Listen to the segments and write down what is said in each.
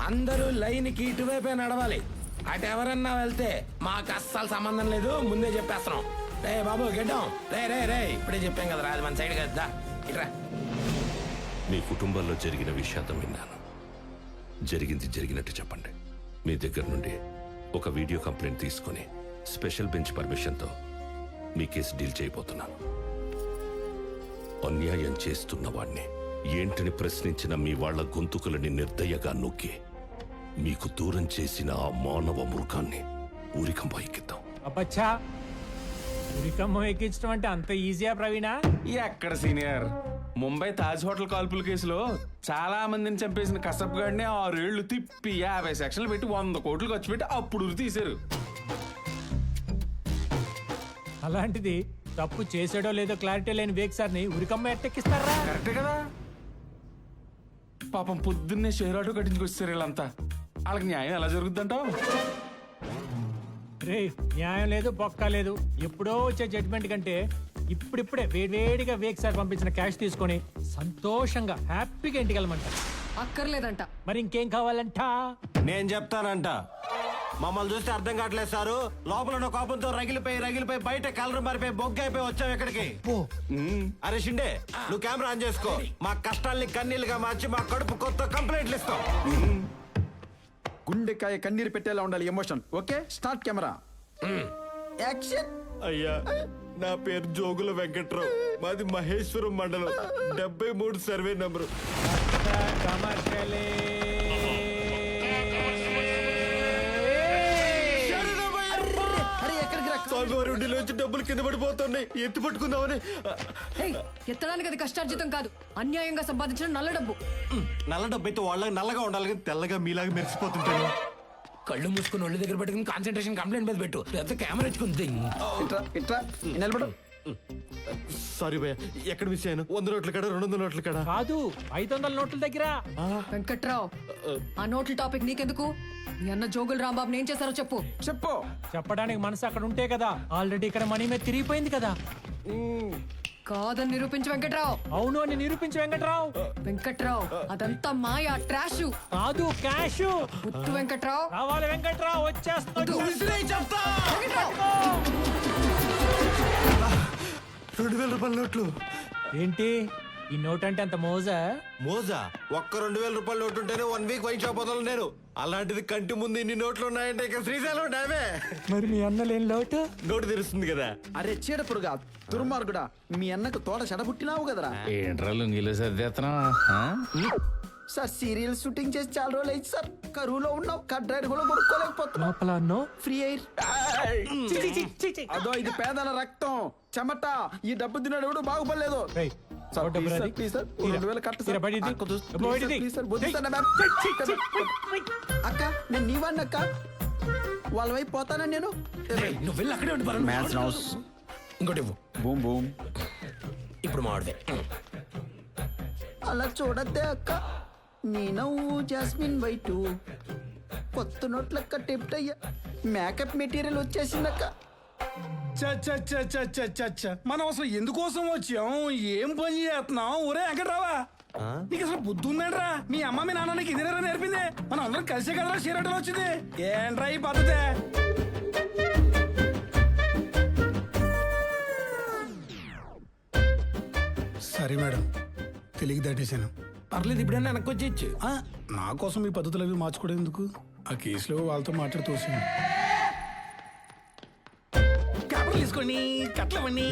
అందరూ లైన్ కి ఇటువైపే నడవాలి. అటు ఎవరన్నా వెళ్తే మాకు అస్సలు సంబంధం లేదు, ముందే చెప్పేస్తున్నాం. రే బాబు గెడ్డం, రే ఇప్పుడే చెప్పాం కదా, అది మన సైడ్ కదా. ఇట్రా. మీ కుటుంబంలో జరిగిన విషాదం విన్నాను. జరిగింది జరిగినట్టు చెప్పండి. మీ దగ్గర నుండి ఒక వీడియో కంప్లైంట్ తీసుకుని స్పెషల్ బెంచ్ పర్మిషన్తో మీ కేసు డీల్ చేయబోతున్నాను. అన్యాయం చేస్తున్న వాణ్ణి ఏంటని ప్రశ్నించిన మీ వాళ్ల గొంతుకులని నిర్దయగా నొక్కి మీకు దూరం చేసిన ఆ మానవ మృగాన్ని ఊరికంప ఎక్కిద్దాం. అబ్బచ్చా, ఉరికమ్మ ఎక్కించడం అంటే అంత ఈజీయా ప్రవీణా? ఎక్కడ సీనియర్, ముంబై తాజ్ హోటల్ కాల్పుల కేసులో చాలా మందిని చంపేసిన కసబ్ గాడిని 6 ఏళ్లు తిప్పి 50 సెక్షన్లు పెట్టి 100 కోట్లు ఖర్చు పెట్టి అప్పుడు ఉరి తీశారు. అలాంటిది తప్పు చేసాడో లేదో క్లారిటీ లేని వేక్ సార్ని ఉరికమ్మ ఎట్టెక్కిస్తారా? కరెక్టే కదా. పాపం పొద్దున్నే షేర్ ఆటో కట్టించుకొచ్చారు వీళ్ళంతా. వాళ్ళకి న్యాయం ఎలా జరుగుద్దంటావు? రే, న్యాయం లేదు బొక్క లేదు. ఎప్పుడో వచ్చే జడ్జిమెంట్ కంటే ఇప్పుడిప్పుడే వేడివేడిగా వేక్ సార్ పంపించిన క్యాష్ తీసుకొని సంతోషంగా హ్యాపీగా ఇంటికి వెళ్ళమంట. అక్కర్లేదంట. మరి ఇంకేం కావాలంట? నేను చెప్తానంట. మమ్మల్ని చూస్తే అర్థం కావట్లేదు సారు. లోపల ఉన్న కోపంతో రగిలిపోయి బయట కలర్ మారిపోయి బొగ్గ అయిపోయి వచ్చావు ఇక్కడికి. అరే షిండే, నువ్వు కెమెరా ఆన్ చేసుకో. మా కష్టాల్ని కన్నీళ్ళుగా మార్చి మా కడుపు కొత్త కంప్లైంట్లు ఇస్తాం. గుండెకాయ కన్నీరు పెట్టేలా ఉండాలి emotion. Okay, start camera, action. అయ్యా, నా పేరు జోగుల వెంకట్రావు, మాది మహేశ్వరం మండలం, 73 సర్వే నంబరు. స్వామివారి డబ్బులు కింద పడిపోతున్నాయి, ఎత్తి పట్టుకుందామని. ఎత్తడానికి అది కష్టార్జితం కాదు, అన్యాయంగా సంపాదించిన నల్ల డబ్బు. నల్ల డబ్బు అయితే వాళ్ళకి నల్లగా ఉండాలి కానీ తెల్లగా మీలాగా మెరిసిపోతుంటాను. కళ్ళు మూసుకుని ఒళ్ళు దగ్గర పెట్టుకుని కాన్సన్ట్రేషన్ కంప్లైంట్ మీద పెట్టు, లేదా కెమెరా ఇచ్చుకుంది. ఇట్రా నిలబడు. సారీ భయ్య, ఎక్కడ మిస్ అయ్యాను? 100 నోట్ల కాడ, 200 నోట్ల కాడ కాదు, 500 నోట్ల దగ్గర. వెంకట్రావు, ఆ నోట్ల టాపిక్ నీకెందుకు? మీ అన్న జోగులు రాంబాబు ఏం చేశారో చెప్పు. చెప్పడానికి మనసు అక్కడ ఉంటే కదా. ఆల్రెడీ ఇక్కడ మనీ మీద తిరిగిపోయింది కదా. కాదని నిరూపించు వెంకట్రావు. అవును అని నిరూపించు వెంకట్రావు. వెంకట్రావు, అదంతా మాయా, ట్రాష్ కాదు, క్యాష్. ముత్తు వెంకట్రావు. రావాలి వెంకట్రావు, వచ్చేస్తాడు. 2000 రూపాయల నోట్లు. ఏంటి ఈ నోట్ అంటే అంత మోజా? మోజా? ఒక్క 2000 రూపాయల నోటు ఉంటేనే 1 వీక్ వైన్ షాప్ వదలను నేను. అలాంటిది కంటి ముందు ఇన్ని నోట్లు ఉన్నాయంటే ఇక శ్రీశైలం డామే. మరి మీ అన్న లేని లోటు నోటు తెరుస్తుంది కదా. అరే చీడపురుగా, దుర్మార్గుడా, మీ అన్నకు తోట చెడబుట్టినావు కదరా. ఏంట్రా లుంగిలో సర్దేస్తున్నా? సార్ సీరియల్ షూటింగ్ చేసి చాలా రోజులు అయింది సార్. కరువులో ఉన్నావు, కట్ డ్రైవర్ కూడా కొనుక్కోలేకపోతున్నావు. లోపల అన్నో ఫ్రీ ఎయిర్. అదో ఇది పేదల రక్తం చెమట. ఈ డబ్బు తిన్నాడు ఎవడు బాగుపడలేదు. Sir please sir, please sir, 2000 కట్టు సార్. ప్లీజ్ సార్, వద్దు సార్. అక్క, నేను నీ వాడిని అక్క. వాళ్ళ వైపు పోతానా నేను? నువ్వు వెళ్ళి అక్కడే ఉండి మ్యాథ్స్ హౌస్. ఇంకోటి ఇవ్వు. Boom boom. ఇప్పుడు మావాడిదే. అలా చూడద్దే అక్క. నీ నవ్వు జాస్మిన్ వైటు, కొత్త నోట్లక్క టెప్ట్ అయ్యా. మేకప్ మెటీరియల్ వచ్చేసిందక్క. మనం అసలు ఎందుకోసం వచ్చాం, ఏం పని చేస్తున్నాం? ఒరే వెంకట్రావా, నీకు అసలు బుద్ధి ఉందండ్రా? మీ అమ్మ మీ నాన్న నీకు ఇదేనా నేర్పింది? మనం అందరం కలిసే కదరా షేరటలో వచ్చింది. ఏంట్రా ఈ పద్ధతి? సరే మేడం, తెలియక దాటేశాను. పర్లేదు, ఇప్పుడన్నా వెనక్కి వచ్చేయచ్చు. నా కోసం ఈ పద్ధతులు అవి మార్చుకోవడం ఎందుకు? ఆ కేసులో వాళ్ళతో మాట్లాడి తోసాను. తీసుకొని కట్లవన్నీ.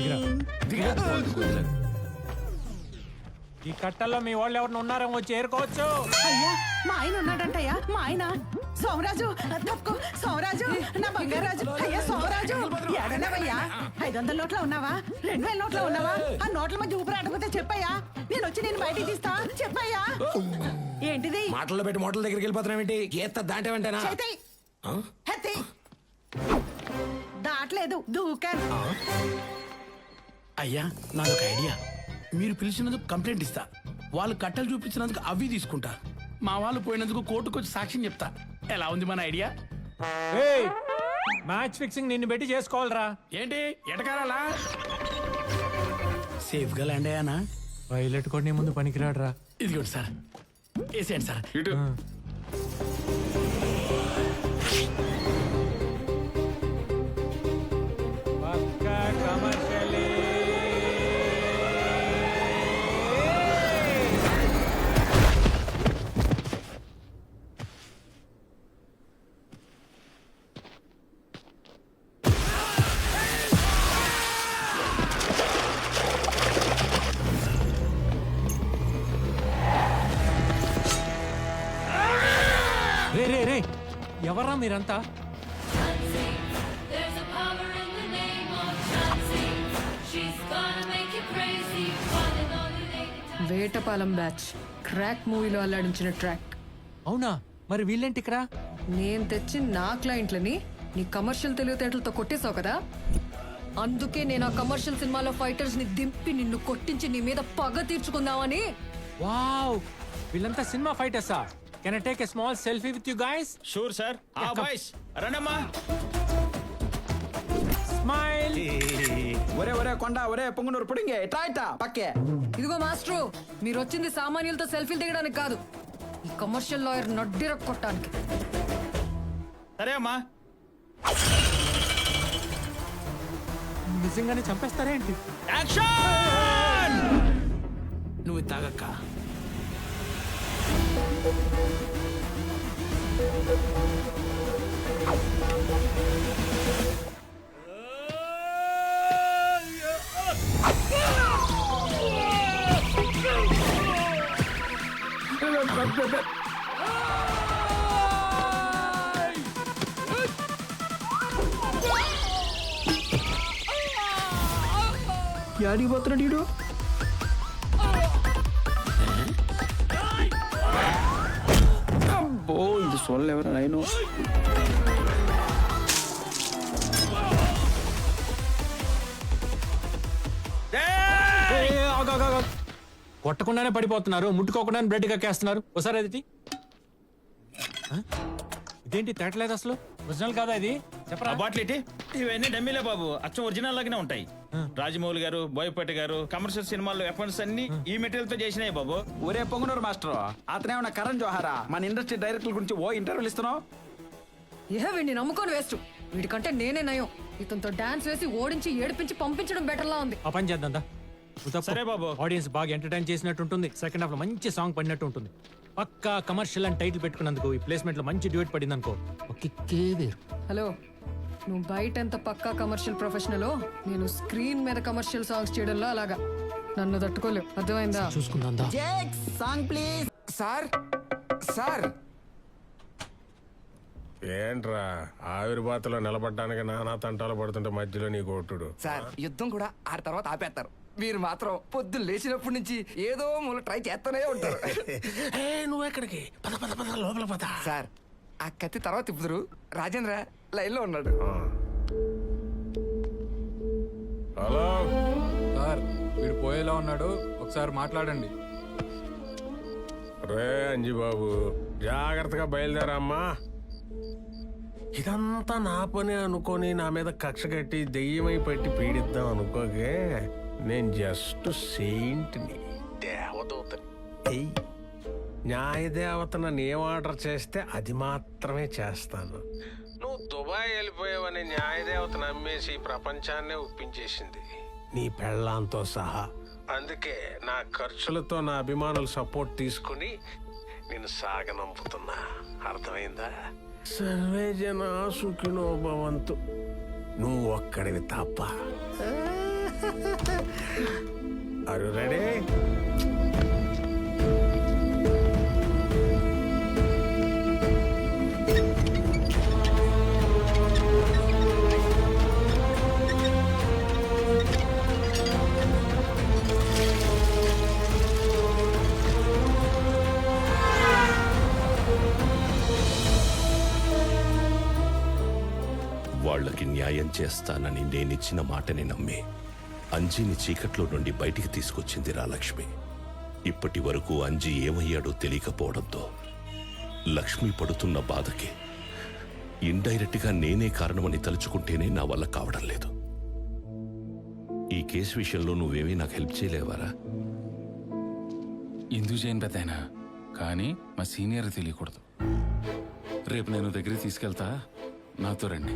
ఈ కట్టల్లో మీ వాళ్ళు ఎవరిని ఉన్నారేమో వచ్చి ఏరుకోవచ్చు. అయ్యా, మా ఆయన ఉన్నాడంటయ్యా. మా ఆయన సోమరాజు, తప్పుకో సోమరాజు, నా బంగారాజు. అయ్యా సోమరాజు, ఎడనవయ్యా? 500 నోట్లో ఉన్నావా? 2000 నోట్లో ఉన్నావా? ఆ నోట్ల మధ్య ఊపిరాడకపోతే చెప్పయ్యా, నేను వచ్చి నేను బయటికి తీస్తా. చెప్పయ్యా. ఏంటిది? మాటల్లో పెట్టి మోటల దగ్గరికి వెళ్ళిపోతున్నామేంటి? గీత దాటేవంటేనా? దాట్లేదు, దూకాను. అయ్యా, నాదొక ఐడియా. మీరు పిలిచినందుకు కంప్లైంట్ ఇస్తా, వాళ్ళు కట్టలు చూపించినందుకు అవి తీసుకుంటా. మా వాళ్ళు పోయినందుకు కోర్టుకు వచ్చి సాక్ష్యం చెప్తా. ఎలా ఉంది మన ఐడియా? మ్యాచ్ ఫిక్సింగ్ నిన్ను పెట్టి చేసుకోవాలరా. ఏంటి ఎటకారాలా? సేఫ్ గా ల్యాండ్ అయ్యానా? పైలట్ కూడా నీ ముందు పనికిరాడరా. ఇదిగోండి సార్, వేసేయండి సార్. పక్కా కమర్షియలే. రే రే రే ఎవర్రా మీరంతా? There's a power in the name of Shansi. She's gonna make you crazy. One and only lady. Vetapalem batch crack మూవీలో అల్లాడించిన ట్రాక్. అవునా, మరి వీళ్ళేంటి ఇక్కడ? నేను తెచ్చి నా క్లయింట్లని నీ కమర్షియల్ తెలివితేటలతో కొట్టేశావు కదా, అందుకే నేను ఆ కమర్షియల్ సినిమాలో ఫైటర్స్ ని దింపి నిన్ను కొట్టించి నీ మీద పగ తీర్చుకుందామని. వావ్, వీళ్ళంతా సినిమా ఫైటర్సా? Can I take a small selfie with you guys? Sure sir. Boys రండమ్మా. స్మైల్. ఒరే ఒరే కొండ, ఒరే పొంగునూరు పుడింగే, ఇట్రా ఇట్రా పక్కే. ఇదిగో మాస్ట్రు, మీరు వచ్చింది సామాన్యులతో సెల్ఫీలు దిగడానికి కాదు, ఈ కమర్షియల్ లాయర్ నడ్డిర కొట్టడానికి. సరే అమ్మా. నిజంగానే చంపేస్తారా ఏంటి? నువ్వు తాగక్క. యాడికి పోతున్నాడు ఈడు? అబ్బో, ఇది చూడలేవరా నేను. కొట్టకుండానే పడిపోతున్నారు, ముట్టుకోకుండానే బ్లడ్ కక్కేస్తున్నారు. ఒకసారి అది ఇదేంటి తేటలేదు అసలు? ఒరిజినల్ కాదా ఇది? చెప్పరా. బాట్లేటి ఇవన్నీ డమ్మీలే బాబు, అచ్చం ఒరిజినల్ లాగానే ఉంటాయి. రాజమౌళి గారు, బోయపాటి గారు కమర్షియల్ సినిమాల్లో వెపన్స్ అన్ని ఈ మెటీరియల్ తో చేసినాయి బాబు. ఒరే పొంగునూరు మాస్టర్, అతనేమన్నా కరణ్ జోహారా? మన ఇండస్ట్రీ డైరెక్టర్ గురించి ఓ ఇంటర్వ్యూలు ఇస్తున్నావు? వీడిని నమ్ముకొని వేస్ట్, వీడికంటే నేనే నయం. ఇతనితో డాన్స్ వేసి ఓడించి ఏడిపించి పంపించడం బెటర్లా ఉంది. ఆ పని చేద్దాం దా. సరే బాబు. ఆడియన్స్ బాగా ఎంటర్టైన్ చేసినట్టు ఉంటుంది, సెకండ్ హాఫ్ లో మంచి సాంగ్ పడినట్టు ఉంటుంది. పక్కా కమర్షియల్ అని టైటిల్ పెట్టుకున్నందుకు ఈ ప్లేస్మెంట్ లో మంచి డ్యూట్ పడింది అనుకో, వేరు. హలో, నువ్వు బయట ఎంత పక్కా కమర్షియల్ ప్రొఫెషనలో, నేను స్క్రీన్ మీద కమర్షియల్ సాంగ్స్ చేయడంలో అలాగా. నన్ను తట్టుకోలేవు, అర్థమైందా? చూసుకుందాం దా. Song please. సార్ సార్ ఏంట్రా ఆవిర్భాతలో నిలబడ్డానికి నానా తంటాలు పడుతుంటే మధ్యలో నీ కొట్టుడు. సార్, యుద్ధం కూడా ఆ తర్వాత ఆపేస్తారు, మీరు మాత్రం పొద్దున్న లేచినప్పటి నుంచి ఏదో మూల ట్రై చేస్తూనే ఉంటారు. నువ్వు ఎక్కడికి? పద పద పద లోపల పద. సార్, ఆ కత్తి తర్వాత తిప్పుదురు. రాజేంద్ర లైన్ లో ఉన్నాడు. హలో సార్, వీడు పోయేలా ఉన్నాడు, ఒకసారి మాట్లాడండి. రే అంజిబాబు, జాగ్రత్తగా బయలుదేరమ్మా. ఇదంతా నా పని అనుకొని నా మీద కక్ష కట్టి దెయ్యమై పెట్టి పీడిద్దాం అనుకోగే. నేను జస్ట్ సెయింట్ని, దేవదూతని. న్యాయదేవత నన్ను ఏం ఆర్డర్ చేస్తే అది మాత్రమే చేస్తాను. నువ్వు దుబాయ్ వెళ్ళిపోయావని న్యాయదేవత నమ్మేసి ప్రపంచాన్నే ఒప్పించేసింది, నీ పెళ్ళాంతో సహా. అందుకే నా ఖర్చులతో నా అభిమానులు సపోర్ట్ తీసుకుని నేను సాగనంపుతున్నా. అర్థమైందా? సర్వే జన సుఖినో భవంతు. నువ్వు ఒక్కడివి తప్ప. Are you ready? వాళ్ళకి న్యాయం చేస్తానని నేనిచ్చిన మాటని నమ్మి అంజీని చీకట్లో నుండి బయటికి తీసుకొచ్చింది రాలక్ష్మి. ఇప్పటి వరకు అంజీ ఏమయ్యాడో తెలియకపోవడంతో లక్ష్మి పడుతున్న బాధకి ఇండైరెక్ట్ గా నేనే కారణమని తలుచుకుంటేనే నా వల్ల కావడం లేదు. ఈ కేసు విషయంలో నువ్వేమీ నాకు హెల్ప్ చేయలేవారా? ఎందుకు చేయను పెద్దయినా, కానీ మా సీనియర్ తెలియకూడదు. రేపు నేను దగ్గరికి తీసుకెళ్తా, నాతో రండి.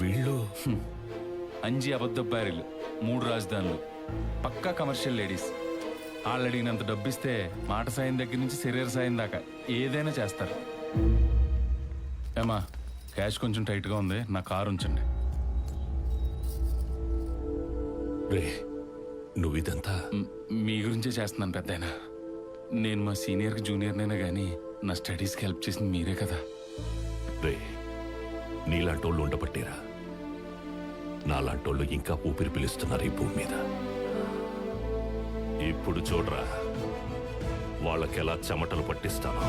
వీళ్ళు అంజి అబద్ధబ్బారీలు, 3 రాజధానులు, పక్కా కమర్షియల్ లేడీస్. వాళ్ళు అడిగినంత డబ్బిస్తే మాట సాయం దగ్గర నుంచి శరీర సాయం దాకా ఏదైనా చేస్తారు. ఏమా, క్యాష్ కొంచెం టైట్గా ఉంది, నా కారు ఉంచండి. రే, నువ్వు ఇదంతా మీ గురించే చేస్తున్నాను పెద్దాయన. నేను మా సీనియర్కి జూనియర్నైనా కానీ నా స్టడీస్కి హెల్ప్ చేసింది మీరే కదా. రే, నీలాంటోళ్ళు ఉండబట్టేరా నాలాంటోళ్ళు ఇంకా ఊపిరి పిలుస్తున్నారు ఈ భూమి మీద. ఇప్పుడు చూడరా వాళ్ళకెలా చెమటలు పట్టిస్తాను.